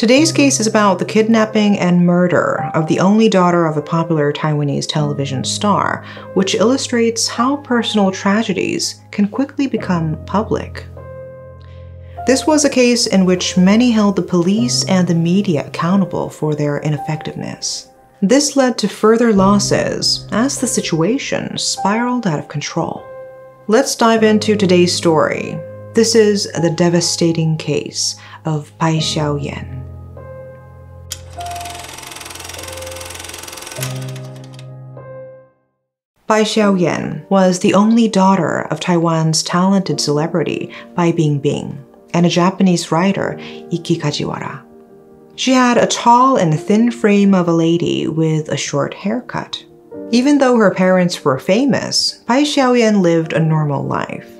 Today's case is about the kidnapping and murder of the only daughter of a popular Taiwanese television star, which illustrates how personal tragedies can quickly become public. This was a case in which many held the police and the media accountable for their ineffectiveness. This led to further losses as the situation spiraled out of control. Let's dive into today's story. This is the devastating case of Pai Hsiaoyen. Pai Hsiaoyen was the only daughter of Taiwan's talented celebrity Pai Bingbing and a Japanese writer, Ikki Kajiwara. She had a tall and thin frame of a lady with a short haircut. Even though her parents were famous, Pai Hsiaoyen lived a normal life.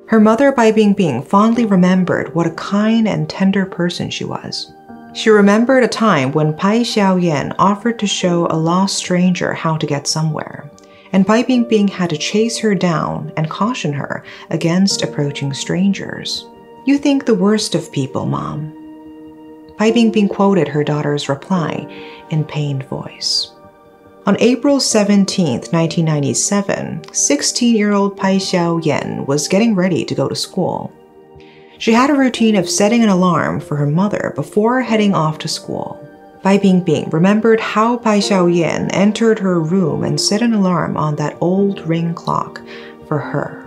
Her mother, Pai Bingbing, fondly remembered what a kind and tender person she was. She remembered a time when Pai Hsiaoyen offered to show a lost stranger how to get somewhere, and Pai Bingbing had to chase her down and caution her against approaching strangers. "You think the worst of people, Mom." Pai Bingbing quoted her daughter's reply in pained voice. On April 17, 1997, 16-year-old Pai Hsiaoyen was getting ready to go to school. She had a routine of setting an alarm for her mother before heading off to school. Pai Bingbing remembered how Pai Hsiaoyen entered her room and set an alarm on that old ring clock for her.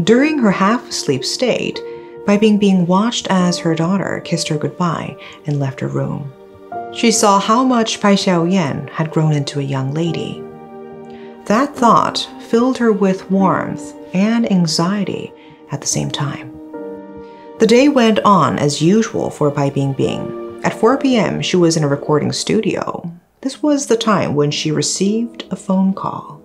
During her half-asleep state, Pai Bingbing watched as her daughter kissed her goodbye and left her room. She saw how much Pai Hsiaoyen had grown into a young lady. That thought filled her with warmth and anxiety at the same time. The day went on as usual for Pai Bingbing. At 4 p.m., she was in a recording studio. This was the time when she received a phone call.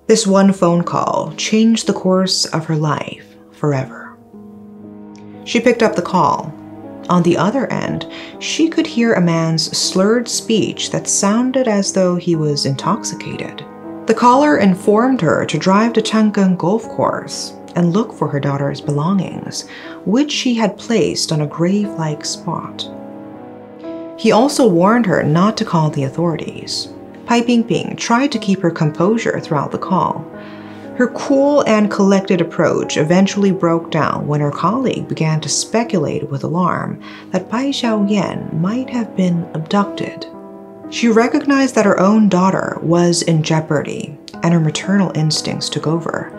This one phone call changed the course of her life forever. She picked up the call. On the other end, she could hear a man's slurred speech that sounded as though he was intoxicated. The caller informed her to drive to Chang'an Golf Course and look for her daughter's belongings, which she had placed on a grave-like spot. He also warned her not to call the authorities. Pai Bingbing tried to keep her composure throughout the call. Her cool and collected approach eventually broke down when her colleague began to speculate with alarm that Pai Hsiaoyen might have been abducted. She recognized that her own daughter was in jeopardy, and her maternal instincts took over.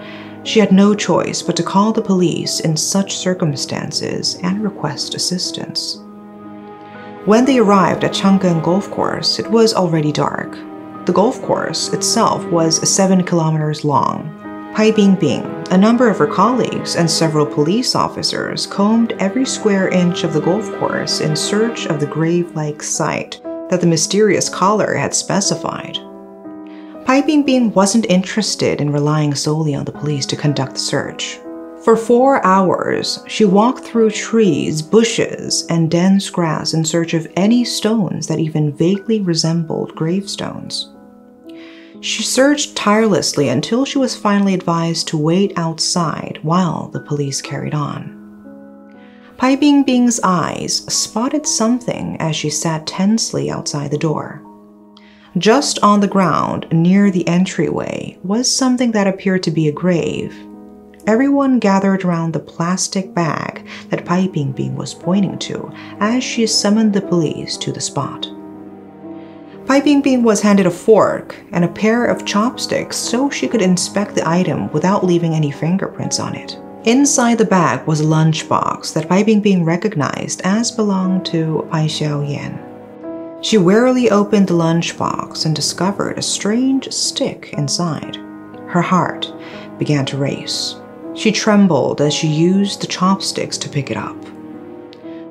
She had no choice but to call the police in such circumstances and request assistance. When they arrived at Chang'an Golf Course, it was already dark. The golf course itself was 7 kilometers long. Pai Bingbing, a number of her colleagues, and several police officers combed every square inch of the golf course in search of the grave-like site that the mysterious caller had specified. Pai Bingbing wasn't interested in relying solely on the police to conduct the search. For 4 hours, she walked through trees, bushes, and dense grass in search of any stones that even vaguely resembled gravestones. She searched tirelessly until she was finally advised to wait outside while the police carried on. Pai Bingbing's eyes spotted something as she sat tensely outside the door. Just on the ground near the entryway was something that appeared to be a grave. Everyone gathered around the plastic bag that Pai Bingbing was pointing to as she summoned the police to the spot. Pai Bingbing was handed a fork and a pair of chopsticks so she could inspect the item without leaving any fingerprints on it. Inside the bag was a lunchbox that Pai Bingbing recognized as belonged to Pai Hsiaoyen. She warily opened the lunchbox and discovered a strange stick inside. Her heart began to race. She trembled as she used the chopsticks to pick it up.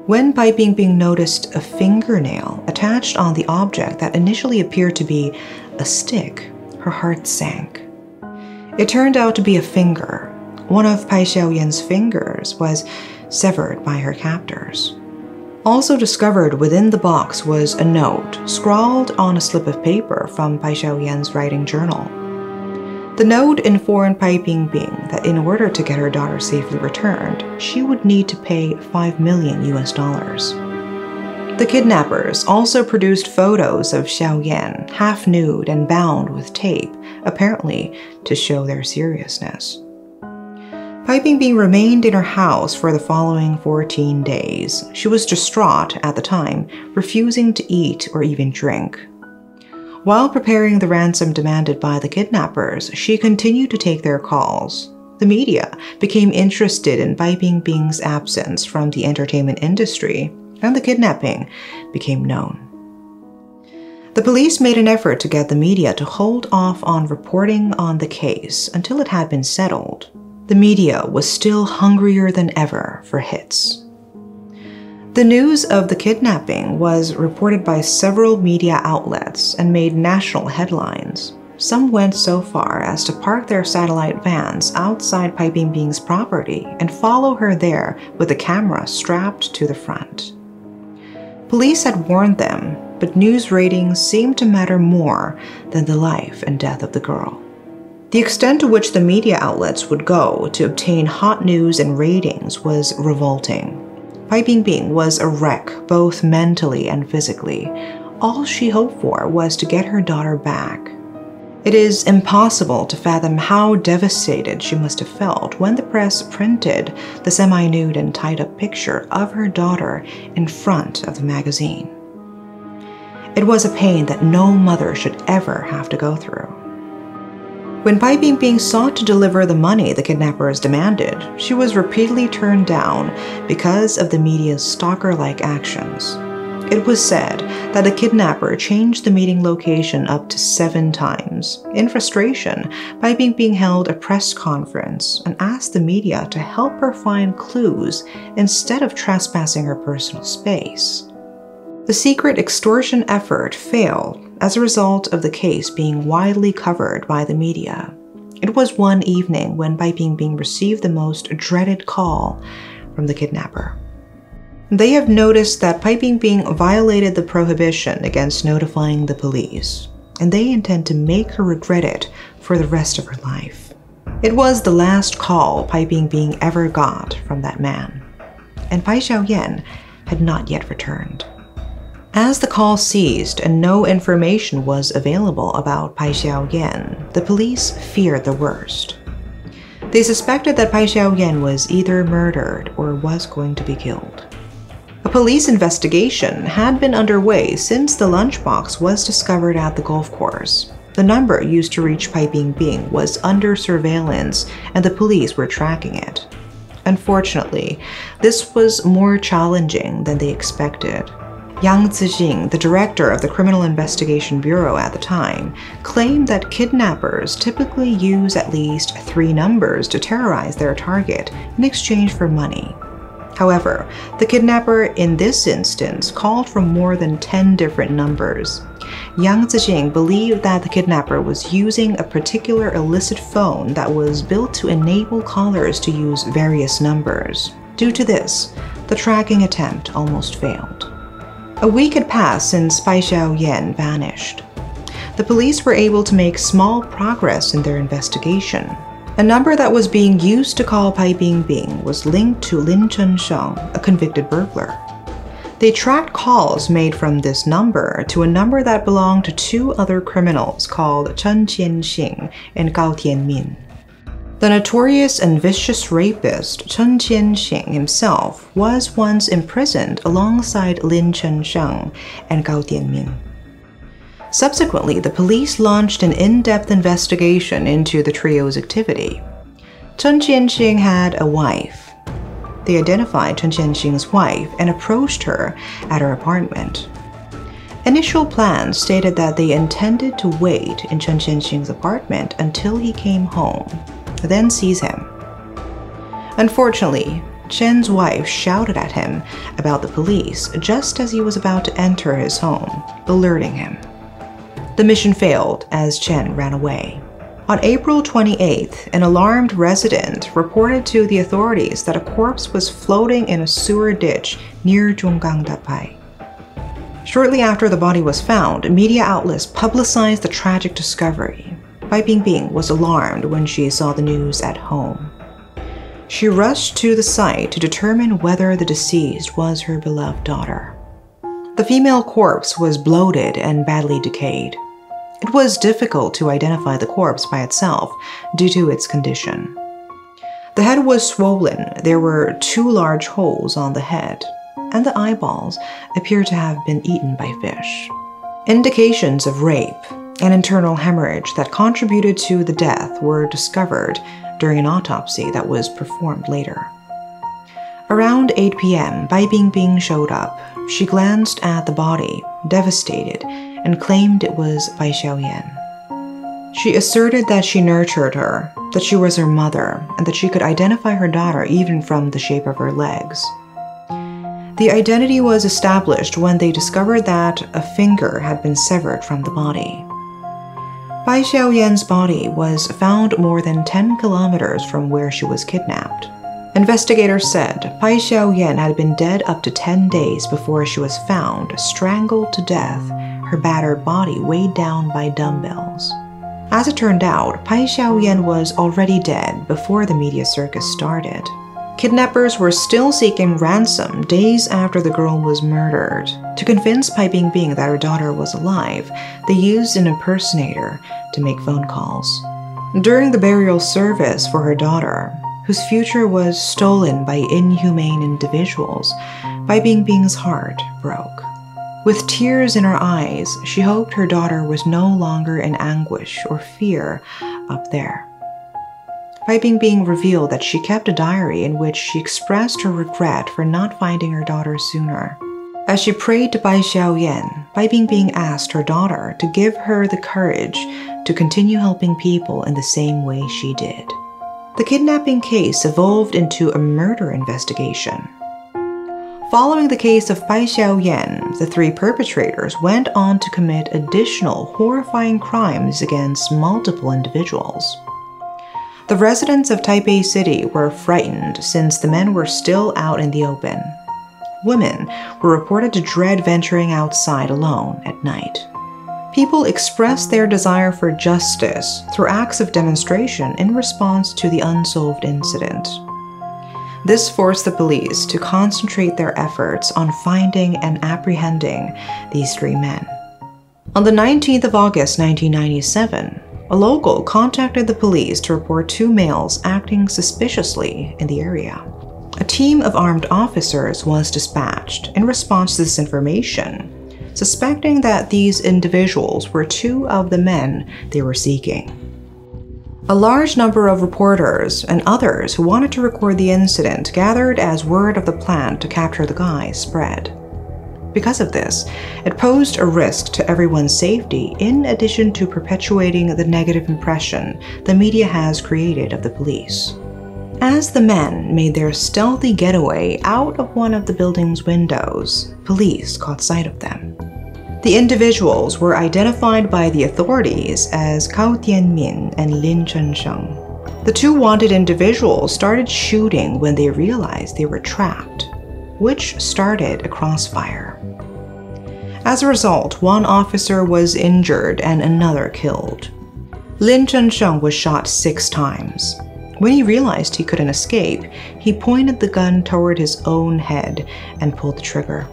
When Pai Bingbing noticed a fingernail attached on the object that initially appeared to be a stick, her heart sank. It turned out to be a finger. One of Pai Hsiaoyen's fingers was severed by her captors. Also discovered within the box was a note scrawled on a slip of paper from Pai Hsiaoyen's writing journal. The note informed Pai Bingbing that in order to get her daughter safely returned, she would need to pay $5 million. The kidnappers also produced photos of Hsiao-yen, half nude and bound with tape, apparently to show their seriousness. Pai Bingbing remained in her house for the following 14 days. She was distraught at the time, refusing to eat or even drink. While preparing the ransom demanded by the kidnappers, she continued to take their calls. The media became interested in Pai Bingbing's absence from the entertainment industry, and the kidnapping became known. The police made an effort to get the media to hold off on reporting on the case until it had been settled. The media was still hungrier than ever for hits. The news of the kidnapping was reported by several media outlets and made national headlines. Some went so far as to park their satellite vans outside Pai Bingbing's property and follow her there with a camera strapped to the front. Police had warned them, but news ratings seemed to matter more than the life and death of the girl. The extent to which the media outlets would go to obtain hot news and ratings was revolting. Pai Bingbing was a wreck both mentally and physically. All she hoped for was to get her daughter back. It is impossible to fathom how devastated she must have felt when the press printed the semi-nude and tied-up picture of her daughter in front of the magazine. It was a pain that no mother should ever have to go through. When Pai Bingbing sought to deliver the money the kidnappers demanded, she was repeatedly turned down because of the media's stalker-like actions. It was said that the kidnapper changed the meeting location up to 7 times. In frustration, Pai Bingbing held a press conference and asked the media to help her find clues instead of trespassing her personal space. The secret extortion effort failed as a result of the case being widely covered by the media. It was one evening when Pai Bingbing received the most dreaded call from the kidnapper. They have noticed that Pai Bingbing violated the prohibition against notifying the police, and they intend to make her regret it for the rest of her life. It was the last call Pai Bingbing ever got from that man, and Pai Hsiaoyen had not yet returned. As the call ceased and no information was available about Pai Hsiaoyen, the police feared the worst. They suspected that Pai Hsiaoyen was either murdered or was going to be killed. A police investigation had been underway since the lunchbox was discovered at the golf course. The number used to reach Pai Bingbing was under surveillance, and the police were tracking it. Unfortunately, this was more challenging than they expected. Yang Zijing, the director of the Criminal Investigation Bureau at the time, claimed that kidnappers typically use at least 3 numbers to terrorize their target in exchange for money. However, the kidnapper in this instance called from more than 10 different numbers. Yang Zijing believed that the kidnapper was using a particular illicit phone that was built to enable callers to use various numbers. Due to this, the tracking attempt almost failed. A week had passed since Pai Hsiaoyen vanished. The police were able to make small progress in their investigation. A number that was being used to call Pai Bingbing was linked to Lin Chunsheng, a convicted burglar. They tracked calls made from this number to a number that belonged to 2 other criminals called Chen Qianxing and Gao Tianmin. The notorious and vicious rapist Chen Qianxing himself was once imprisoned alongside Lin Chunsheng and Gao Tianmin. Subsequently, the police launched an in-depth investigation into the trio's activity. Chen Qianxing had a wife. They identified Chen Qianxing's wife and approached her at her apartment. Initial plans stated that they intended to wait in Chen Qianxing's apartment until he came home, then seize him. Unfortunately, Chen's wife shouted at him about the police just as he was about to enter his home, alerting him. The mission failed as Chen ran away. On April 28th, an alarmed resident reported to the authorities that a corpse was floating in a sewer ditch near Zhonggang-dapai. Shortly after the body was found, media outlets publicized the tragic discovery. Pai Bingbing was alarmed when she saw the news at home. She rushed to the site to determine whether the deceased was her beloved daughter. The female corpse was bloated and badly decayed. It was difficult to identify the corpse by itself due to its condition. The head was swollen, there were 2 large holes on the head, and the eyeballs appeared to have been eaten by fish. Indications of rape and internal hemorrhage that contributed to the death were discovered during an autopsy that was performed later. Around 8 p.m., Pai Bingbing showed up. She glanced at the body, devastated, and claimed it was Pai Hsiaoyen. She asserted that she nurtured her, that she was her mother, and that she could identify her daughter even from the shape of her legs. The identity was established when they discovered that a finger had been severed from the body. Pai Hsiaoyen's body was found more than 10 kilometers from where she was kidnapped. Investigators said Pai Hsiaoyen had been dead up to 10 days before she was found, strangled to death, her battered body weighed down by dumbbells. As it turned out, Pai Hsiaoyen was already dead before the media circus started. Kidnappers were still seeking ransom days after the girl was murdered. To convince Pai Bingbing that her daughter was alive, they used an impersonator to make phone calls. During the burial service for her daughter, whose future was stolen by inhumane individuals, Pai Bingbing's heart broke. With tears in her eyes, she hoped her daughter was no longer in anguish or fear up there. Pai Bingbing revealed that she kept a diary in which she expressed her regret for not finding her daughter sooner. As she prayed to Pai Hsiaoyen, Pai Bingbing asked her daughter to give her the courage to continue helping people in the same way she did. The kidnapping case evolved into a murder investigation. Following the case of Pai Hsiaoyen, the 3 perpetrators went on to commit additional horrifying crimes against multiple individuals. The residents of Taipei City were frightened since the men were still out in the open. Women were reported to dread venturing outside alone at night. People expressed their desire for justice through acts of demonstration in response to the unsolved incident. This forced the police to concentrate their efforts on finding and apprehending these 3 men. On the 19th of August 1997, a local contacted the police to report 2 males acting suspiciously in the area. A team of armed officers was dispatched in response to this information, suspecting that these individuals were 2 of the men they were seeking. A large number of reporters and others who wanted to record the incident gathered as word of the plan to capture the guys spread. Because of this, it posed a risk to everyone's safety in addition to perpetuating the negative impression the media has created of the police. As the men made their stealthy getaway out of one of the building's windows, police caught sight of them. The individuals were identified by the authorities as Cao Tianmin and Lin Chunsheng. The 2 wanted individuals started shooting when they realized they were trapped, which started a crossfire. As a result, 1 officer was injured and another killed. Lin Chunsheng was shot 6 times. When he realized he couldn't escape, he pointed the gun toward his own head and pulled the trigger.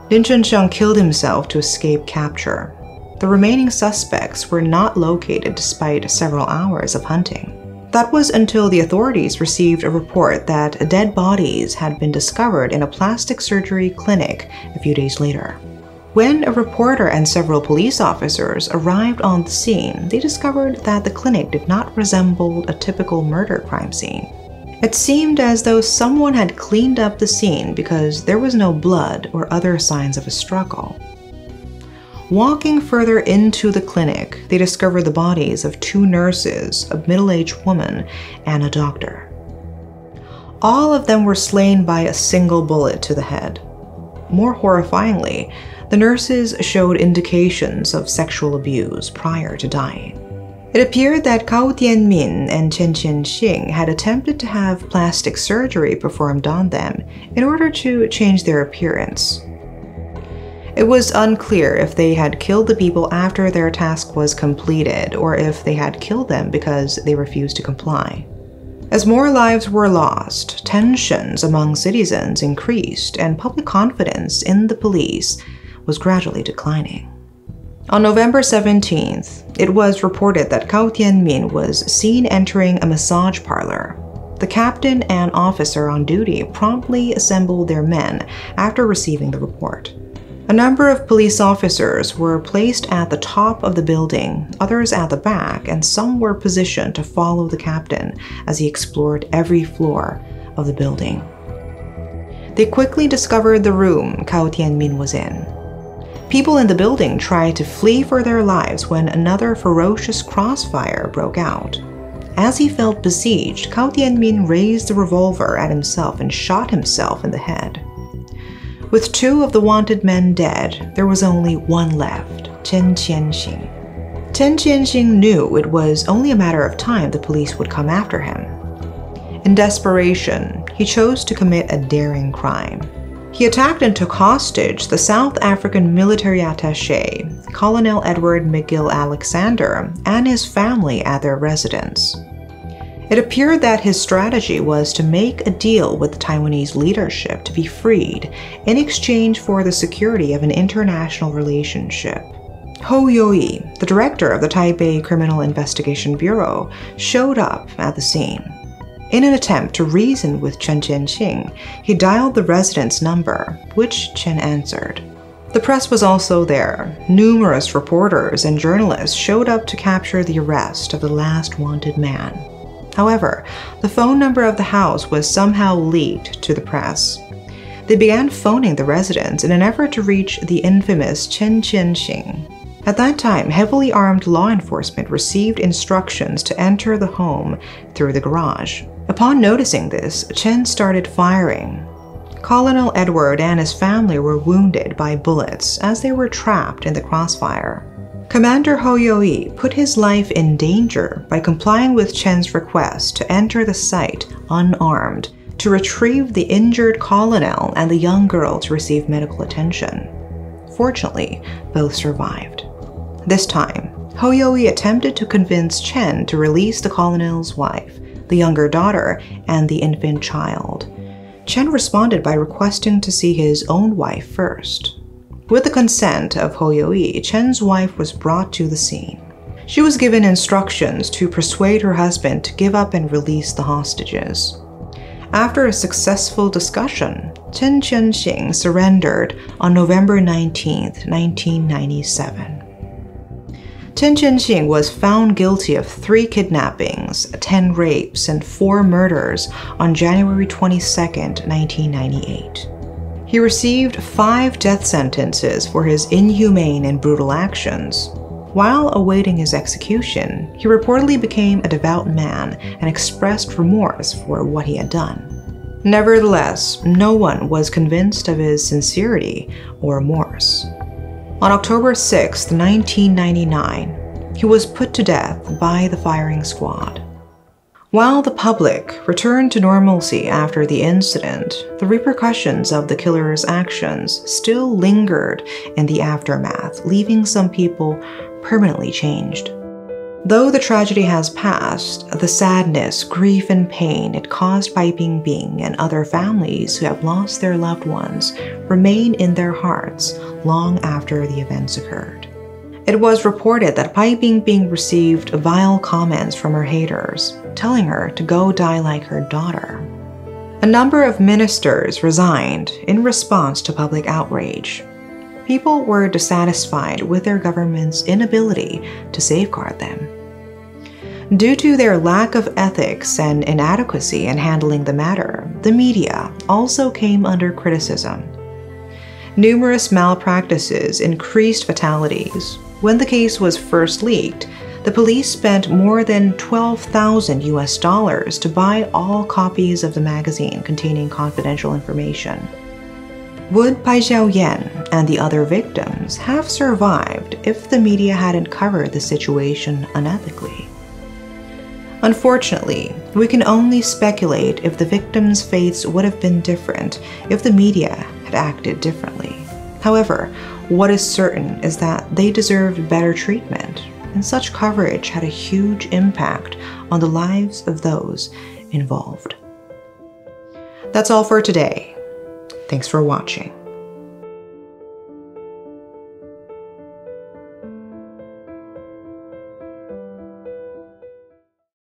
Lin Chunsheng killed himself to escape capture. The remaining suspects were not located despite several hours of hunting. That was until the authorities received a report that dead bodies had been discovered in a plastic surgery clinic a few days later. When a reporter and several police officers arrived on the scene, they discovered that the clinic did not resemble a typical murder crime scene. It seemed as though someone had cleaned up the scene because there was no blood or other signs of a struggle. Walking further into the clinic, they discovered the bodies of 2 nurses, a middle-aged woman, and a doctor. All of them were slain by a single bullet to the head. More horrifyingly, the nurses showed indications of sexual abuse prior to dying. It appeared that Cao Tianmin and Chen Qianxing had attempted to have plastic surgery performed on them in order to change their appearance. It was unclear if they had killed the people after their task was completed or if they had killed them because they refused to comply. As more lives were lost, tensions among citizens increased and public confidence in the police was gradually declining. On November 17th, it was reported that Cao Tianmin was seen entering a massage parlor. The captain and officer on duty promptly assembled their men after receiving the report. A number of police officers were placed at the top of the building, others at the back, and some were positioned to follow the captain as he explored every floor of the building. They quickly discovered the room Cao Tianmin was in. People in the building tried to flee for their lives when another ferocious crossfire broke out. As he felt besieged, Cao Tianmin raised the revolver at himself and shot himself in the head. With 2 of the wanted men dead, there was only one left, Chen Qianxing. Chen Qianxing knew it was only a matter of time the police would come after him. In desperation, he chose to commit a daring crime. He attacked and took hostage the South African military attaché, Colonel Edward McGill Alexander, and his family at their residence. It appeared that his strategy was to make a deal with the Taiwanese leadership to be freed in exchange for the security of an international relationship. Hou Youyi, the director of the Taipei Criminal Investigation Bureau, showed up at the scene. In an attempt to reason with Chen Qianxing, he dialed the residence number, which Chen answered. The press was also there. Numerous reporters and journalists showed up to capture the arrest of the last wanted man. However, the phone number of the house was somehow leaked to the press. They began phoning the residents in an effort to reach the infamous Chen Qianxing. At that time, heavily armed law enforcement received instructions to enter the home through the garage. Upon noticing this, Chen started firing. Colonel Edward and his family were wounded by bullets as they were trapped in the crossfire. Commander Hou Youyi put his life in danger by complying with Chen's request to enter the site unarmed to retrieve the injured colonel and the young girl to receive medical attention. Fortunately, both survived. This time, Hou Youyi attempted to convince Chen to release the colonel's wife, the younger daughter, and the infant child. Chen responded by requesting to see his own wife first. With the consent of Hou Youyi, Chen's wife was brought to the scene. She was given instructions to persuade her husband to give up and release the hostages. After a successful discussion, Chen Qianxing surrendered on November 19, 1997. Chen Qianxing was found guilty of 3 kidnappings, 10 rapes, and 4 murders on January 22, 1998. He received 5 death sentences for his inhumane and brutal actions. While awaiting his execution, he reportedly became a devout man and expressed remorse for what he had done. Nevertheless, no one was convinced of his sincerity or remorse. On October 6, 1999, he was put to death by the firing squad. While the public returned to normalcy after the incident, the repercussions of the killer's actions still lingered in the aftermath, leaving some people permanently changed. Though the tragedy has passed, the sadness, grief, and pain it caused Pai Bingbing and other families who have lost their loved ones remain in their hearts long after the events occurred. It was reported that Pai Bingbing received vile comments from her haters, telling her to go die like her daughter. A number of ministers resigned in response to public outrage. People were dissatisfied with their government's inability to safeguard them. Due to their lack of ethics and inadequacy in handling the matter, the media also came under criticism. Numerous malpractices increased fatalities. When the case was first leaked, the police spent more than $12,000 to buy all copies of the magazine containing confidential information. Would Pai Hsiaoyen and the other victims have survived if the media hadn't covered the situation unethically? Unfortunately, we can only speculate if the victims' fates would have been different if the media had acted differently. However, what is certain is that they deserved better treatment, and such coverage had a huge impact on the lives of those involved. That's all for today. Thanks for watching.